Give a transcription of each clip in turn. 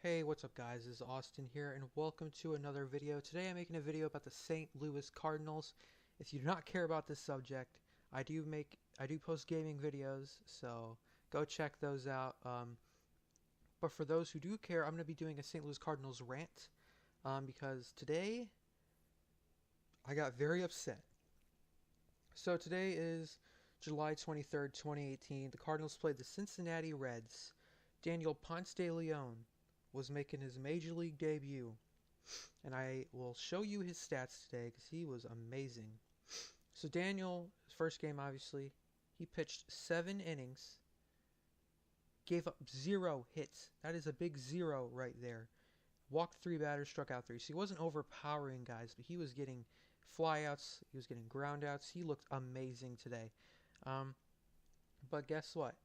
Hey, what's up guys? This is Austin here and welcome to another video. Today I'm making a video about the St. Louis Cardinals. If you do not care about this subject, I do post gaming videos, so go check those out. But for those who do care, I'm going to be doing a St. Louis Cardinals rant because today I got very upset. So today is July 23rd, 2018. The Cardinals played the Cincinnati Reds. Daniel Ponce de Leon was making his major league debut, and I will show you his stats today because he was amazing. So Daniel, his first game obviously, he pitched 7 innings, gave up 0 hits. That is a big 0 right there. Walked 3 batters, struck out 3. So he wasn't overpowering guys, but he was getting flyouts, he was getting groundouts. He looked amazing today. Um, but guess what?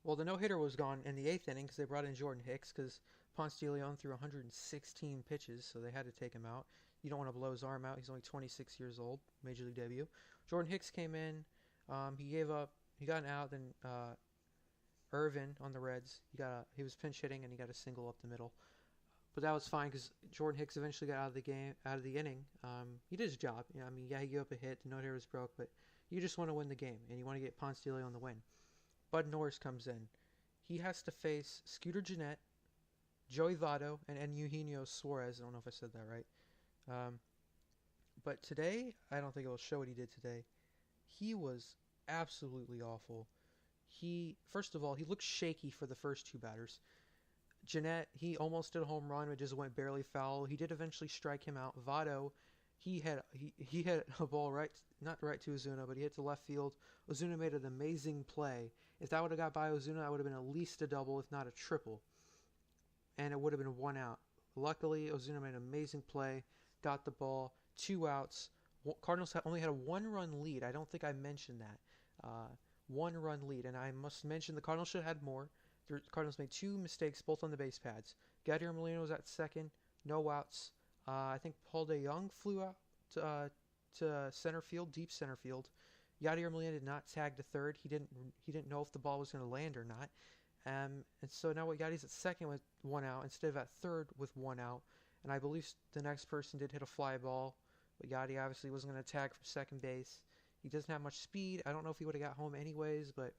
Well, the no-hitter was gone in the 8th inning because they brought in Jordan Hicks because Ponce de Leon threw 116 pitches, so they had to take him out. You don't want to blow his arm out. He's only 26 years old, major league debut. Jordan Hicks came in. He got an out. Then Irvin on the Reds, he was pinch hitting and he got a single up the middle. But that was fine because Jordan Hicks eventually got out of the inning. He did his job. He gave up a hit. The no-hitter was broke, but you just want to win the game and you want to get Ponce de Leon the win. Bud Norris comes in. He has to face Scooter Gennett, Joey Votto, and Eugenio Suarez. I don't know if I said that right. But today, I don't think it will show what he did today. He was absolutely awful. First of all, he looked shaky for the first 2 batters. Gennett, he almost did a home run, but just went barely foul. He did eventually strike him out. Votto, he had a ball not right to Ozuna, but he hit to left field. Ozuna made an amazing play. If that would have got by Ozuna, that would have been at least a double, if not a triple. And it would have been 1 out. Luckily, Ozuna made an amazing play, got the ball, 2 outs. Cardinals only had a 1-run lead. I don't think I mentioned that. 1-run lead. And I must mention the Cardinals should have had more. The Cardinals made 2 mistakes, both on the base pads. Yadier Molina was at second, no outs. I think Paul DeJong flew out to center field, deep center field. Yadier Molina did not tag to third. He didn't know if the ball was going to land or not. And so now Yadi's at second with 1 out instead of at third with 1 out. And I believe the next person did hit a fly ball, but Yadi obviously wasn't going to tag from second base. He doesn't have much speed. I don't know if he would have got home anyways, but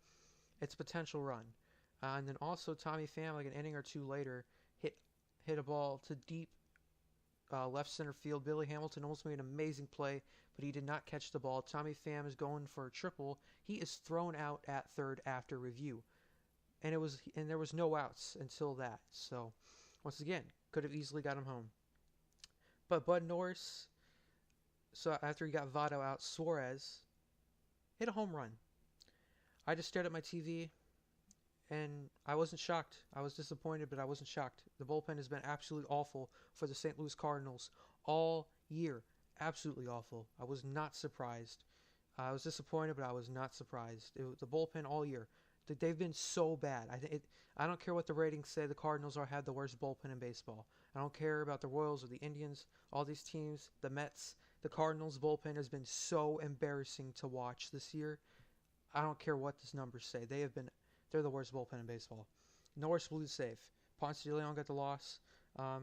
it's a potential run. And then also Tommy Pham, like an inning or 2 later, hit a ball to deep left center field. Billy Hamilton almost made an amazing play, but he did not catch the ball. Tommy Pham is going for a triple. He is thrown out at third after review, and there was no outs until that. So once again, could have easily got him home. But Bud Norris, so after he got Votto out, Suarez hit a home run. I just stared at my TV. And I wasn't shocked. I was disappointed, but I wasn't shocked. The bullpen has been absolutely awful for the St. Louis Cardinals all year. Absolutely awful. I was not surprised. I was disappointed, but I was not surprised. The bullpen all year. They've been so bad. I don't care what the ratings say. The Cardinals had the worst bullpen in baseball. I don't care about the Royals or the Indians. All these teams, the Mets, the Cardinals bullpen has been so embarrassing to watch this year. I don't care what these numbers say. They're the worst bullpen in baseball. Norris blew the save. Ponce de Leon got the loss. I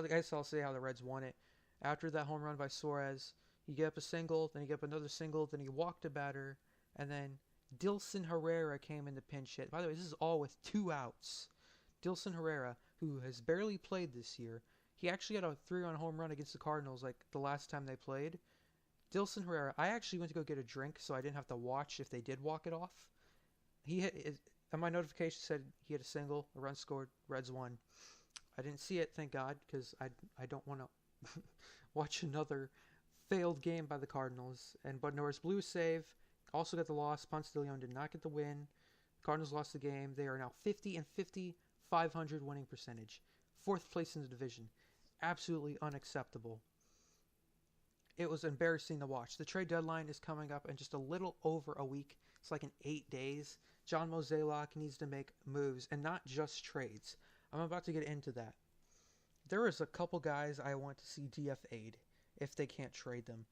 guess I'll say how the Reds won it. After that home run by Suarez, he gave up a single, then he gave up another single, then he walked a batter, and then Dilson Herrera came in the pinch hit. By the way, this is all with 2 outs. Dilson Herrera, who has barely played this year, he actually had a 3-run home run against the Cardinals like the last time they played. Dilson Herrera, I actually went to go get a drink so I didn't have to watch if they did walk it off. And my notification said he had a single, a run scored, Reds won. I didn't see it, thank God, because I don't want to watch another failed game by the Cardinals. And Bud Norris blew a save, also got the loss. Ponce de Leon did not get the win. The Cardinals lost the game. They are now 50-50, 500 winning percentage. 4th place in the division. Absolutely unacceptable. It was embarrassing to watch. The trade deadline is coming up in just a little over a week. It's like in 8 days. John Mozeliak needs to make moves, and not just trades. I'm about to get into that. There is a couple guys I want to see DFA'd if they can't trade them.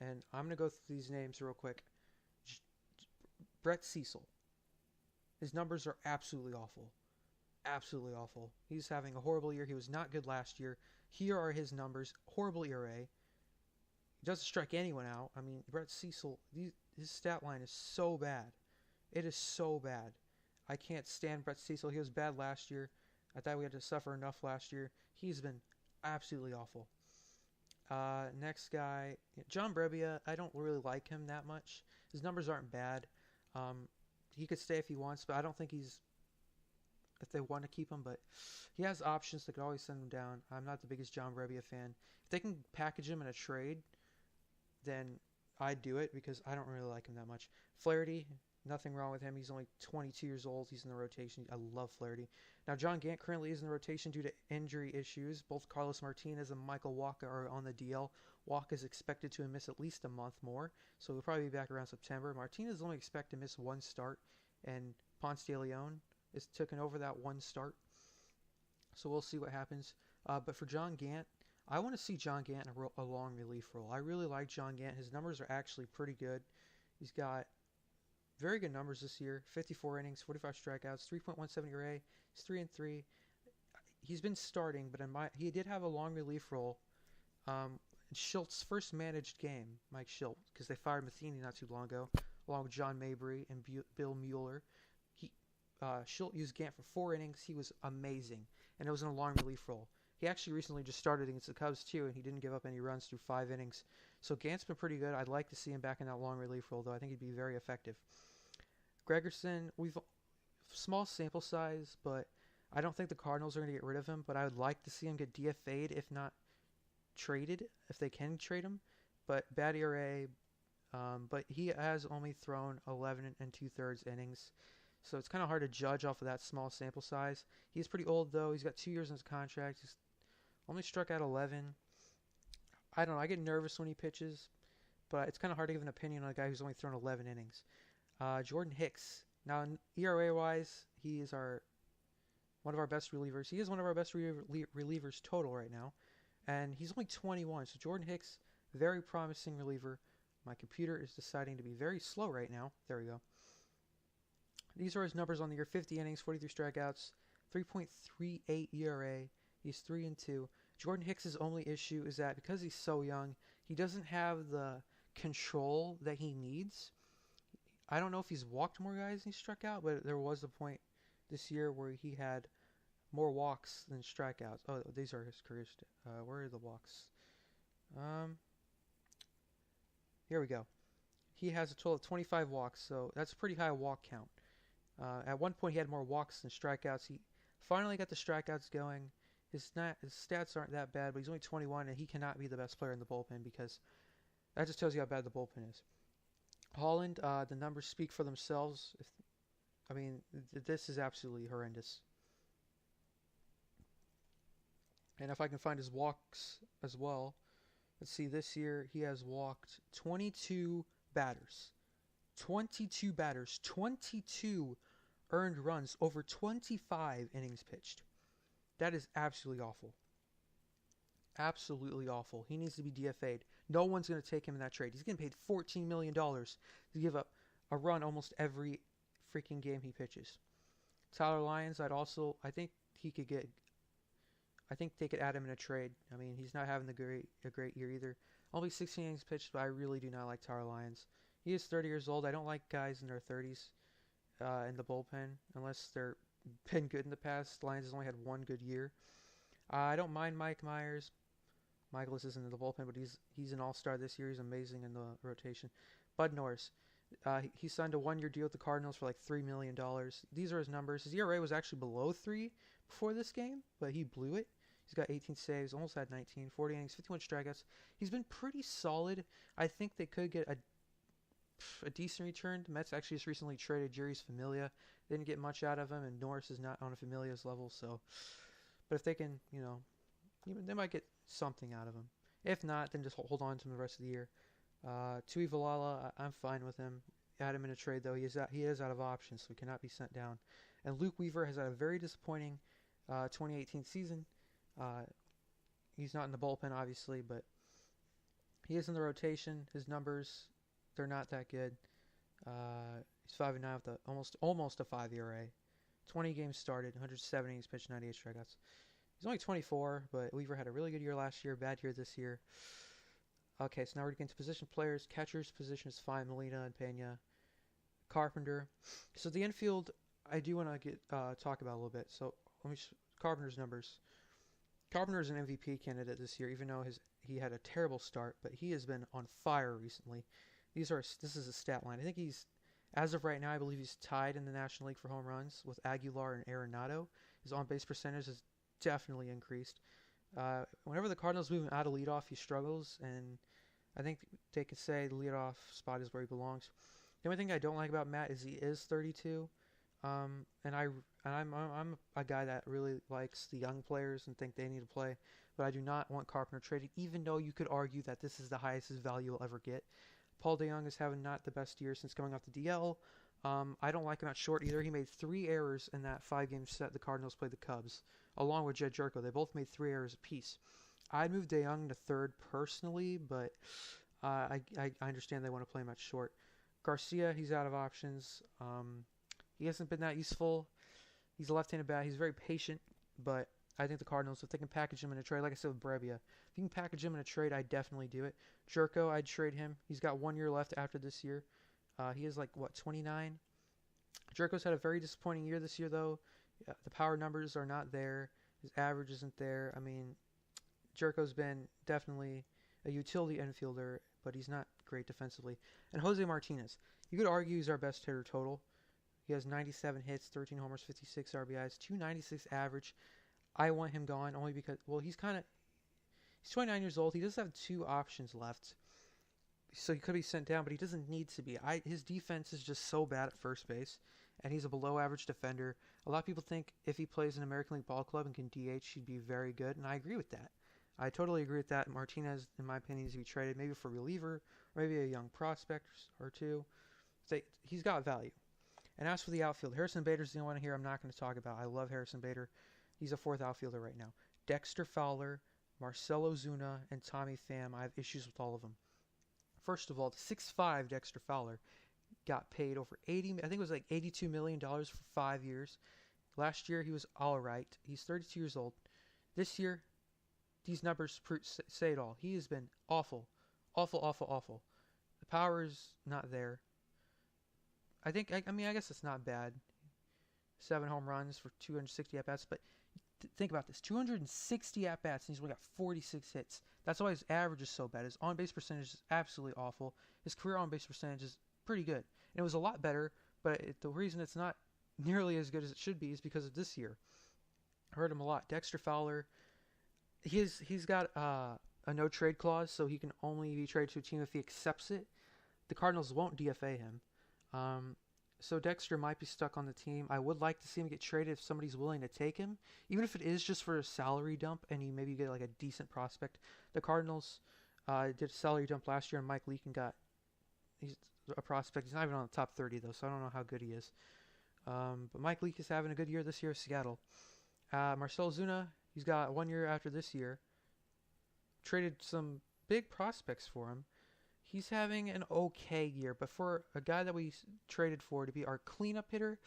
And I'm going to go through these names real quick. Brett Cecil. His numbers are absolutely awful. absolutely awful. He's having a horrible year. He was not good last year. Here are his numbers. Horrible ERA. He doesn't strike anyone out. I mean, Brett Cecil, his stat line is so bad. It is so bad. I can't stand Brett Cecil. He was bad last year. I thought we had to suffer enough last year. He's been absolutely awful. Next guy, John Brebbia. I don't really like him that much. His numbers aren't bad. Um, he could stay if he wants, but I don't think he's if they want to keep him. But he has options. They could always send him down. I'm not the biggest John Brebbia fan. If they can package him in a trade, then I'd do it because I don't really like him that much. Flaherty, nothing wrong with him. He's only 22 years old. He's in the rotation. I love Flaherty. Now, John Gant currently is in the rotation due to injury issues. Both Carlos Martinez and Michael Wacha are on the DL. Wacha is expected to miss at least a month more, so he'll probably be back around September. Martinez is only expected to miss one start, and Ponce de Leon is taking over that one start. So we'll see what happens. But for John Gant, I want to see John Gant in a long relief role. I really like John Gant. His numbers are actually pretty good. He's got very good numbers this year. 54 innings, 45 strikeouts, 3.17 ERA. He's 3-3. He's been starting, but he did have a long relief role. In Schilt's first managed game, Mike Schilt, because they fired Matheny not too long ago, along with John Mabry and Bill Mueller. Schilt used Gant for 4 innings. He was amazing, and it was in a long relief role. He actually recently just started against the Cubs too, and he didn't give up any runs through 5 innings. So Gant's been pretty good. I'd like to see him back in that long relief role, though. I think he'd be very effective. Gregerson, we've small sample size, but I don't think the Cardinals are going to get rid of him. But I would like to see him get DFA'd, if not traded, if they can trade him. But bad ERA. But he has only thrown 11 2/3 innings. So it's kind of hard to judge off of that small sample size. He's pretty old, though. He's got 2 years in his contract. He's only struck out 11. I don't know. I get nervous when he pitches, but it's kind of hard to give an opinion on a guy who's only thrown 11 innings. Jordan Hicks. Now, ERA-wise, he is one of our best relievers. He is one of our best relievers total right now, and he's only 21. So Jordan Hicks, very promising reliever. My computer is deciding to be very slow right now. There we go. These are his numbers on the year: 50 innings, 43 strikeouts, 3.38 ERA. He's 3-2. Jordan Hicks' only issue is that because he's so young, he doesn't have the control that he needs. I don't know if he's walked more guys than he struck out, but there was a point this year where he had more walks than strikeouts. Oh, these are his career where are the walks? Here we go. He has a total of 25 walks, so that's a pretty high walk count. At one point, he had more walks than strikeouts. He finally got the strikeouts going. His stats aren't that bad, but he's only 21, and he cannot be the best player in the bullpen because that just tells you how bad the bullpen is. Holland, the numbers speak for themselves. This is absolutely horrendous. And if I can find his walks as well, let's see, this year he has walked 22 batters. 22 batters, 22 earned runs over 25 innings pitched. That is absolutely awful. Absolutely awful. He needs to be DFA'd. No one's going to take him in that trade. He's getting paid $14 million to give up a run almost every freaking game he pitches. Tyler Lyons, I think they could add him in a trade. I mean, he's not having a great year either. Only 16 innings pitched, but I really do not like Tyler Lyons. He is 30 years old. I don't like guys in their 30s in the bullpen unless they're been good in the past. Lyons has only had one good year. I don't mind Mike Myers. Michaelis isn't in the bullpen, but he's an all-star this year. He's amazing in the rotation. Bud Norris, he signed a 1-year deal with the Cardinals for like $3 million. These are his numbers. His ERA was actually below 3 before this game, but he blew it. He's got 18 saves, almost had 19, 40 innings, 51 strikeouts. He's been pretty solid. I think they could get a decent return. The Mets actually just recently traded Jeurys Familia. They didn't get much out of him, and Norris is not on a Familia's level. So, but if they can, they might get something out of him. If not, then just hold on to him the rest of the year. Tui Valala, I'm fine with him. Add him in a trade, though. He is out of options, so he cannot be sent down. And Luke Weaver has had a very disappointing 2018 season. He's not in the bullpen, obviously, but he is in the rotation. His numbers, they're not that good. He's 5-9 with almost a 5 ERA, 20 games started, 170 innings pitched, 98 strikeouts. He's only 24, but Weaver had a really good year last year, bad year this year. Okay, so now we're getting to position players. Catcher's position is fine, Molina and Pena. Carpenter. So the infield, I do want to get talk about a little bit. So let me Carpenter's numbers. Carpenter is an MVP candidate this year, even though he had a terrible start, but he has been on fire recently. This is a stat line. I think he's, as of right now, I believe he's tied in the National League for home runs with Aguilar and Arenado. His on-base percentage has definitely increased. Whenever the Cardinals move him out of leadoff, he struggles, and I think they could say the leadoff spot is where he belongs. The only thing I don't like about Matt is he is 32, and I'm a guy that really likes the young players and think they need to play, but I do not want Carpenter traded, even though you could argue that this is the highest his value will ever get. Paul DeJong is having not the best year since coming off the DL. I don't like him at short either. He made 3 errors in that 5-game set the Cardinals played the Cubs, along with Jed Jerko. They both made 3 errors apiece. I'd move DeJong to third personally, but I understand they want to play him at short. Garcia, he's out of options. He hasn't been that useful. He's a left-handed bat. He's very patient, but I think the Cardinals, if they can package him in a trade, like I said with Brevia, if you can package him in a trade, I'd definitely do it. Jerko, I'd trade him. He's got 1 year left after this year. He is 29? Jerko's had a very disappointing year this year, though. The power numbers are not there. His average isn't there. I mean, Jerko's been definitely a utility infielder, but he's not great defensively. And Jose Martinez, you could argue he's our best hitter total. He has 97 hits, 13 homers, 56 RBIs, 296 average. I want him gone only because, he's 29 years old. He does have 2 options left. So he could be sent down, but he doesn't need to be. His defense is just so bad at first base, and he's a below-average defender. A lot of people think if he plays an American League ball club and can DH, he'd be very good, and I agree with that. I totally agree with that. Martinez, in my opinion, needs to be traded maybe for a reliever, or maybe a young prospect or 2. He's got value. And as for the outfield, Harrison Bader's the only one here I'm not going to talk about. I love Harrison Bader. He's a 4th outfielder right now. Dexter Fowler, Marcell Ozuna, and Tommy Pham, I have issues with all of them. First of all, the 6'5" Dexter Fowler got paid over $82 million for 5 years. Last year, he was all right. He's 32 years old. This year, these numbers say it all. He has been awful. Awful, awful, awful. The power is not there. I guess it's not bad. 7 home runs for 260 at-bats, but think about this. 260 at-bats, and he's only got 46 hits. That's why his average is so bad. His on-base percentage is absolutely awful. His career on-base percentage is pretty good. And it was a lot better, but the reason it's not nearly as good as it should be is because of this year. I heard him a lot. Dexter Fowler, he's got a no-trade clause, so he can only be traded to a team if he accepts it. The Cardinals won't DFA him. So Dexter might be stuck on the team. I would like to see him get traded if somebody's willing to take him, even if it is just for a salary dump and you maybe get a decent prospect. The Cardinals did a salary dump last year, and Mike Leake he's a prospect. He's not even on the top 30 though, so I don't know how good he is. But Mike Leake is having a good year this year with Seattle. Marcell Ozuna, he's got 1 year after this year. Traded some big prospects for him. He's having an okay year, but for a guy that we traded for to be our cleanup hitter,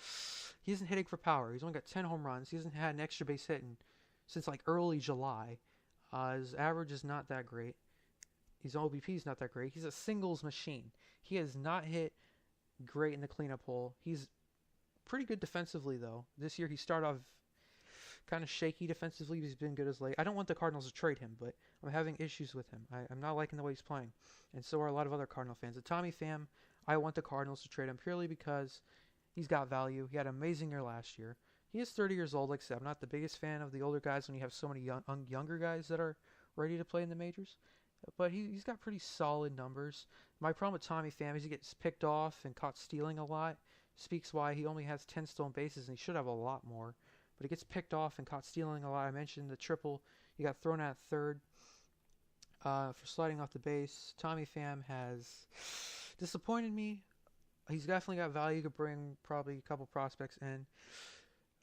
he isn't hitting for power. He's only got 10 home runs. He hasn't had an extra base hit since early July. His average is not that great. His OBP is not that great. He's a singles machine. He has not hit great in the cleanup hole. He's pretty good defensively, though. This year he started off kind of shaky defensively, but he's been good as late. I don't want the Cardinals to trade him, but I'm having issues with him. I'm not liking the way he's playing, and so are a lot of other Cardinal fans. And Tommy Pham, I want the Cardinals to trade him purely because he's got value. He had an amazing year last year. He is 30 years old, like I said. I'm not the biggest fan of the older guys when you have so many younger guys that are ready to play in the majors, but he's got pretty solid numbers. My problem with Tommy Pham is he gets picked off and caught stealing a lot. Speaks why he only has 10 stolen bases, and he should have a lot more. But he gets picked off and caught stealing a lot. I mentioned the triple. He got thrown at third for sliding off the base. Tommy Pham has disappointed me. He's definitely got value. Could bring probably a couple prospects in.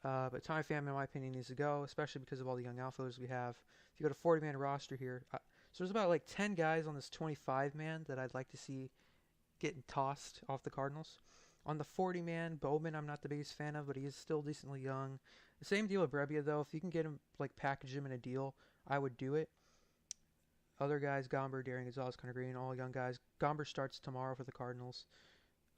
But Tommy Pham, in my opinion, needs to go, especially because of all the young outfielders we have. If you go to 40-man roster here, so there's about 10 guys on this 25-man that I'd like to see getting tossed off the Cardinals. On the 40 man, Bowman, I'm not the biggest fan of, but he is still decently young. The same deal with Brebbia, though. If you can get him, like, package him in a deal, I would do it. Other guys, Gomber, Daring Gonzalez, Connor Green, all young guys. Gomber starts tomorrow for the Cardinals.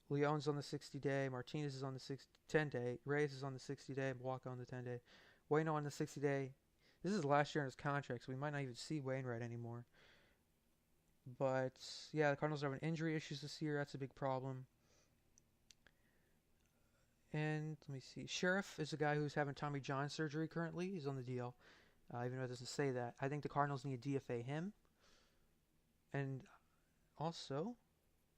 Leon's on the 60 day. Martinez is on the 10 day. Reyes is on the 60 day. Walker on the 10 day. Waino on the 60 day. This is the last year in his contract, so we might not even see Wainwright anymore. But, yeah, the Cardinals are having injury issues this year. That's a big problem. And let me see. Sheriff is a guy who's having Tommy John surgery currently. He's on the DL, even though it doesn't say that. I think the Cardinals need to DFA him. And also,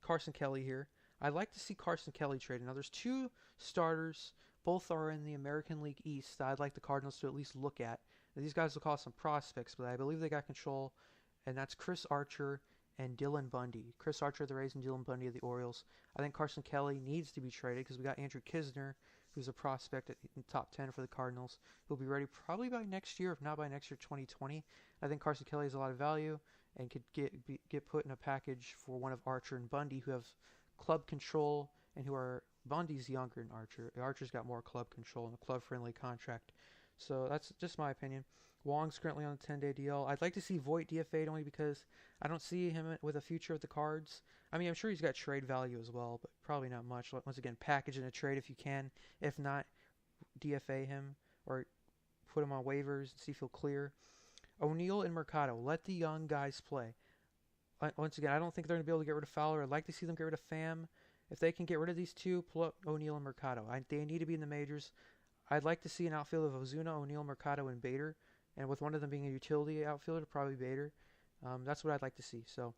Carson Kelly here. I'd like to see Carson Kelly traded. Now, there's two starters. Both are in the American League East that I'd like the Cardinals to at least look at. Now, these guys will call some prospects, but I believe they got control. And that's Chris Archer and Dylan Bundy. Chris Archer of the Rays and Dylan Bundy of the Orioles. I think Carson Kelly needs to be traded because we got Andrew Kisner, who's a prospect in the top 10 for the Cardinals. He'll be ready probably by next year, if not by next year, 2020. I think Carson Kelly has a lot of value and could get put in a package for one of Archer and Bundy, who have club control and who are Bundy's younger than Archer. Archer's got more club control and a club-friendly contract. So that's just my opinion. Wong's currently on a 10-day deal. I'd like to see Voit DFA'd only because I don't see him with a future with the Cards. I mean, I'm sure he's got trade value as well, but probably not much. Once again, package in a trade if you can. If not, DFA him or put him on waivers and see if he'll clear. O'Neill and Mercado. Let the young guys play. Once again, I don't think they're going to be able to get rid of Fowler. I'd like to see them get rid of Pham. If they can get rid of these two, pull up O'Neill and Mercado. They need to be in the majors. I'd like to see an outfield of Ozuna, O'Neill, Mercado, and Bader. And with one of them being a utility outfielder, probably Bader. That's what I'd like to see. So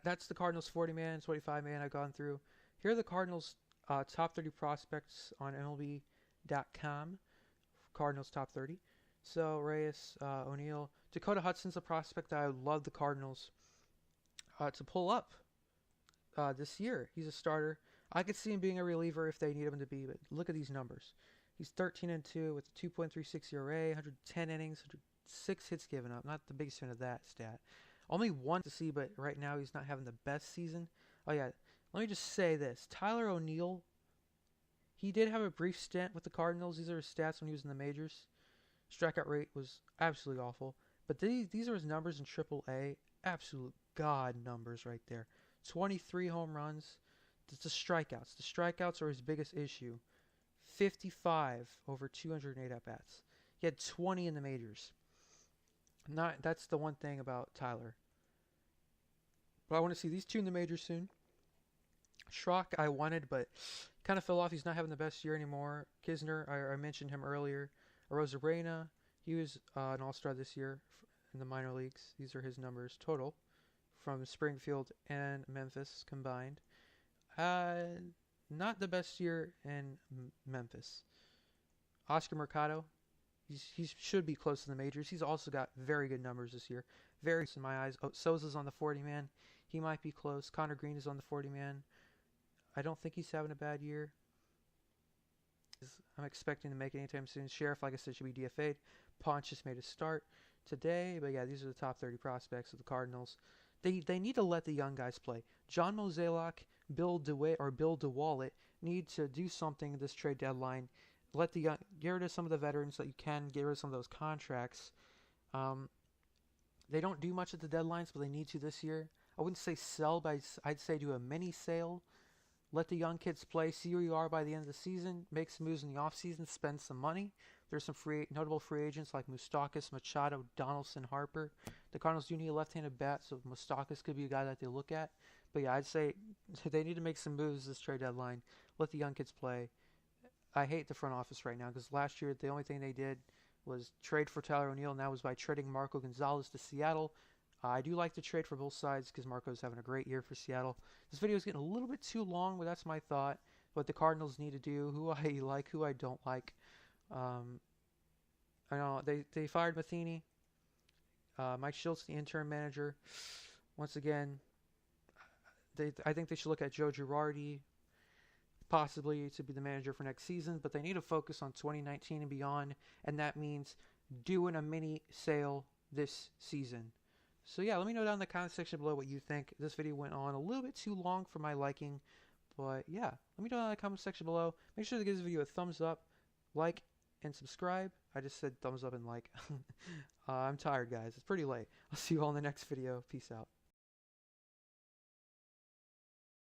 that's the Cardinals 40-man, 25-man I've gone through. Here are the Cardinals top 30 prospects on MLB.com. Cardinals top 30. So Reyes, O'Neill. Dakota Hudson's a prospect that I would love the Cardinals to pull up this year. He's a starter. I could see him being a reliever if they need him to be, but look at these numbers. He's 13-2 with a 2.36 ERA, 110 innings, 106 hits given up. Not the biggest fan of that stat. Only one to see, but right now he's not having the best season. Oh yeah, let me just say this. Tyler O'Neill, he did have a brief stint with the Cardinals. These are his stats when he was in the majors. Strikeout rate was absolutely awful. But these are his numbers in AAA. Absolute god numbers right there. 23 home runs. It's the strikeouts. The strikeouts are his biggest issue. 55 over 208 at-bats. He had 20 in the majors. That's the one thing about Tyler. But I want to see these two in the majors soon. Schrock I wanted, but kind of fell off. He's not having the best year anymore. Kisner, I mentioned him earlier. Arozarena, he was an all-star this year in the minor leagues. These are his numbers total from Springfield and Memphis combined. Not the best year in Memphis. Oscar Mercado, he should be close to the majors. He's also got very good numbers this year. Very in my eyes. Souza's on the 40-man. He might be close. Connor Green is on the 40-man. I don't think he's having a bad year. I'm expecting to make it anytime soon. Sheriff, like I said, should be DFA'd. Ponch just made a start today. But yeah, these are the top 30 prospects of the Cardinals. They need to let the young guys play. John Mozeliak, Bill DeWallet need to do something this trade deadline. Let the young, get rid of some of the veterans that you can, get rid of some of those contracts. They don't do much at the deadlines, but they need to this year. I wouldn't say sell, but I'd say do a mini sale. Let the young kids play, see where you are by the end of the season, make some moves in the offseason, spend some money. There's some notable free agents like Moustakas, Machado, Donaldson, Harper. The Cardinals do need a left-handed bat, so Moustakas could be a guy that they look at. But yeah, I'd say they need to make some moves this trade deadline. Let the young kids play. I hate the front office right now because last year the only thing they did was trade for Tyler O'Neill, and that was by trading Marco Gonzalez to Seattle. I do like to trade for both sides because Marco's having a great year for Seattle. This video is getting a little bit too long, but that's my thought. What the Cardinals need to do, who I like, who I don't like. I know they fired Matheny. Mike Schultz, the interim manager. Once again, I think they should look at Joe Girardi possibly to be the manager for next season, but they need to focus on 2019 and beyond, and that means doing a mini sale this season. So yeah, let me know down in the comment section below what you think. This video went on a little bit too long for my liking, But yeah, let me know in the comment section below. Make sure to give this video a thumbs up, like, and subscribe. I just said thumbs up and like. I'm tired, guys. It's pretty late. I'll see you all in the next video. Peace out.